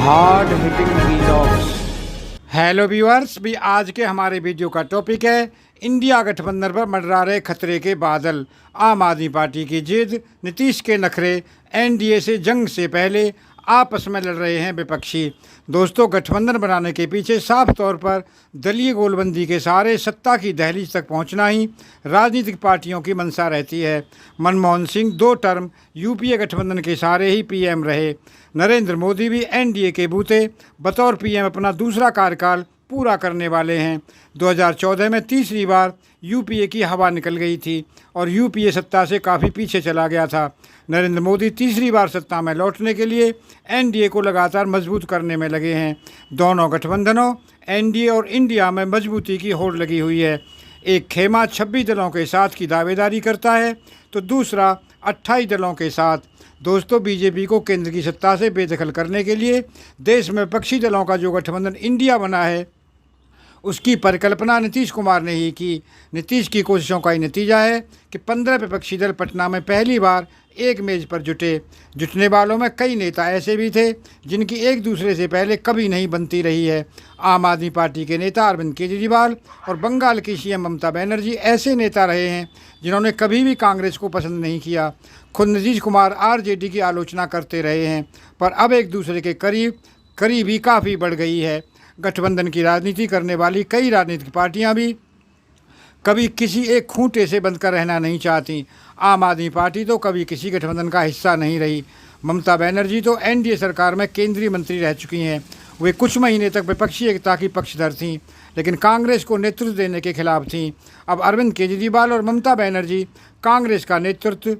Hard hitting vlogs. Hello viewers, भी आज के हमारे वीडियो का टॉपिक है इंडिया गठबंधन पर मंडरा रहे खतरे के बादल। आम आदमी पार्टी की जिद, नीतीश के नखरे, एनडीए से जंग से पहले आपस में लड़ रहे हैं विपक्षी। दोस्तों, गठबंधन बनाने के पीछे साफ तौर पर दलीय गोलबंदी के सहारे सत्ता की दहलीज तक पहुंचना ही राजनीतिक पार्टियों की मंशा रहती है। मनमोहन सिंह 2 टर्म यूपीए गठबंधन के सहारे ही पीएम रहे। नरेंद्र मोदी भी एनडीए के बूते बतौर पीएम अपना दूसरा कार्यकाल पूरा करने वाले हैं। 2014 में तीसरी बार यूपीए की हवा निकल गई थी और यूपीए सत्ता से काफ़ी पीछे चला गया था। नरेंद्र मोदी तीसरी बार सत्ता में लौटने के लिए एनडीए को लगातार मजबूत करने में लगे हैं। दोनों गठबंधनों एनडीए और इंडिया में मजबूती की होड़ लगी हुई है। एक खेमा 26 दलों के साथ की दावेदारी करता है तो दूसरा 28 दलों के साथ। दोस्तों, बीजेपी को केंद्र की सत्ता से बेदखल करने के लिए देश में विपक्षी दलों का जो गठबंधन इंडिया बना है, उसकी परिकल्पना नीतीश कुमार ने ही की। नीतीश की कोशिशों का ही नतीजा है कि 15 विपक्षी दल पटना में पहली बार एक मेज पर जुटने वालों में कई नेता ऐसे भी थे जिनकी एक दूसरे से पहले कभी नहीं बनती रही है। आम आदमी पार्टी के नेता अरविंद केजरीवाल और बंगाल की सीएम ममता बनर्जी ऐसे नेता रहे हैं जिन्होंने कभी भी कांग्रेस को पसंद नहीं किया। खुद नीतीश कुमार आरजेडी की आलोचना करते रहे हैं, पर अब एक दूसरे के करीबी काफ़ी बढ़ गई है। गठबंधन की राजनीति करने वाली कई राजनीतिक पार्टियां भी कभी किसी एक खूंटे से बंधकर रहना नहीं चाहती। आम आदमी पार्टी तो कभी किसी गठबंधन का हिस्सा नहीं रही। ममता बनर्जी तो एनडीए सरकार में केंद्रीय मंत्री रह चुकी हैं। वे कुछ महीने तक विपक्षी एकता की पक्षधर थीं, लेकिन कांग्रेस को नेतृत्व देने के खिलाफ थीं। अब अरविंद केजरीवाल और ममता बनर्जी कांग्रेस का नेतृत्व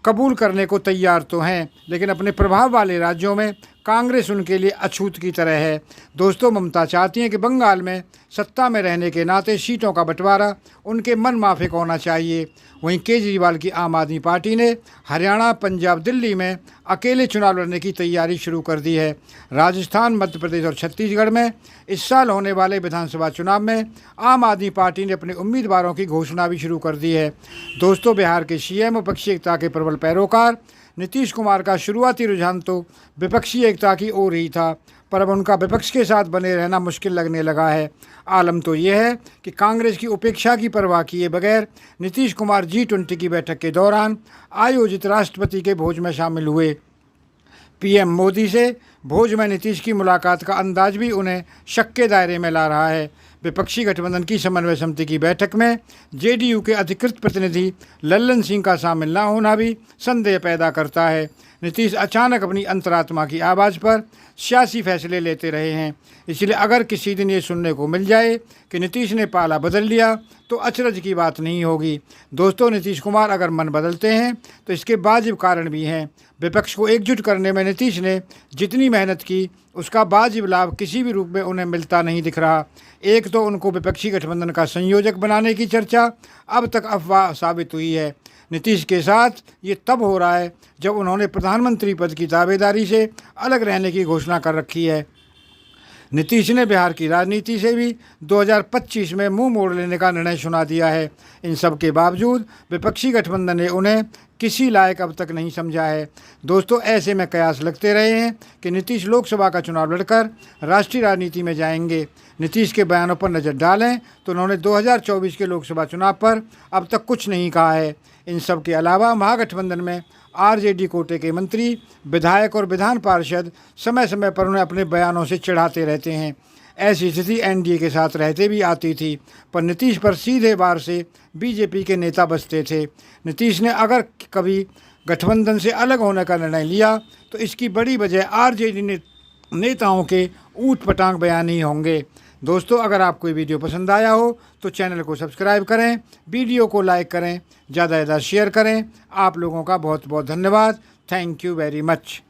कबूल करने को तैयार तो हैं, लेकिन अपने प्रभाव वाले राज्यों में कांग्रेस उनके लिए अछूत की तरह है। दोस्तों, ममता चाहती हैं कि बंगाल में सत्ता में रहने के नाते सीटों का बंटवारा उनके मन माफिक होना चाहिए। वहीं केजरीवाल की आम आदमी पार्टी ने हरियाणा, पंजाब, दिल्ली में अकेले चुनाव लड़ने की तैयारी शुरू कर दी है। राजस्थान, मध्य प्रदेश और छत्तीसगढ़ में इस साल होने वाले विधानसभा चुनाव में आम आदमी पार्टी ने अपने उम्मीदवारों की घोषणा भी शुरू कर दी है। दोस्तों, बिहार के सीएम विपक्षी एकता के प्रबल पैरोकार नीतीश कुमार का शुरुआती रुझान तो विपक्षी एकता की ओर ही था, पर अब उनका विपक्ष के साथ बने रहना मुश्किल लगने लगा है। आलम तो ये है कि कांग्रेस की उपेक्षा की परवाह किए बगैर नीतीश कुमार G20 की बैठक के दौरान आयोजित राष्ट्रपति के भोज में शामिल हुए। पीएम मोदी से भोज में नीतीश की मुलाकात का अंदाज भी उन्हें शक के दायरे में ला रहा है। विपक्षी गठबंधन की समन्वय समिति की बैठक में जेडीयू के अधिकृत प्रतिनिधि लल्लन सिंह का शामिल न होना भी संदेह पैदा करता है। नीतीश अचानक अपनी अंतरात्मा की आवाज़ पर सियासी फैसले लेते रहे हैं, इसलिए अगर किसी दिन ये सुनने को मिल जाए कि नीतीश ने पाला बदल लिया तो अचरज की बात नहीं होगी। दोस्तों, नीतीश कुमार अगर मन बदलते हैं तो इसके वाजिब कारण भी हैं। विपक्ष को एकजुट करने में नीतीश ने जितनी मेहनत की, उसका वाजिब लाभ किसी भी रूप में उन्हें मिलता नहीं दिख रहा। एक तो उनको विपक्षी गठबंधन का संयोजक बनाने की चर्चा अब तक अफवाह साबित हुई है। नीतीश के साथ ये तब हो रहा है जब उन्होंने प्रधानमंत्री पद की दावेदारी से अलग रहने की घोषणा कर रखी है। नीतीश ने बिहार की राजनीति से भी 2025 में मुंह मोड़ लेने का निर्णय सुना दिया है। इन सब के बावजूद विपक्षी गठबंधन ने उन्हें किसी लायक अब तक नहीं समझा है। दोस्तों, ऐसे में कयास लगते रहे हैं कि नीतीश लोकसभा का चुनाव लड़कर राष्ट्रीय राजनीति में जाएंगे। नीतीश के बयानों पर नज़र डालें तो उन्होंने 2024 के लोकसभा चुनाव पर अब तक कुछ नहीं कहा है। इन सब के अलावा महागठबंधन में आरजेडी कोटे के मंत्री, विधायक और विधान पार्षद समय समय पर उन्हें अपने बयानों से चिढ़ाते रहते हैं। ऐसी स्थिति एनडीए के साथ रहते भी आती थी, पर नीतीश पर सीधे वार से बीजेपी के नेता बसते थे। नीतीश ने अगर कभी गठबंधन से अलग होने का निर्णय लिया तो इसकी बड़ी वजह आरजेडी नेताओं के ऊट पटांग बयान ही होंगे। दोस्तों, अगर आपको ये वीडियो पसंद आया हो तो चैनल को सब्सक्राइब करें, वीडियो को लाइक करें, ज़्यादा से ज़्यादा शेयर करें। आप लोगों का बहुत बहुत धन्यवाद। Thank you very much.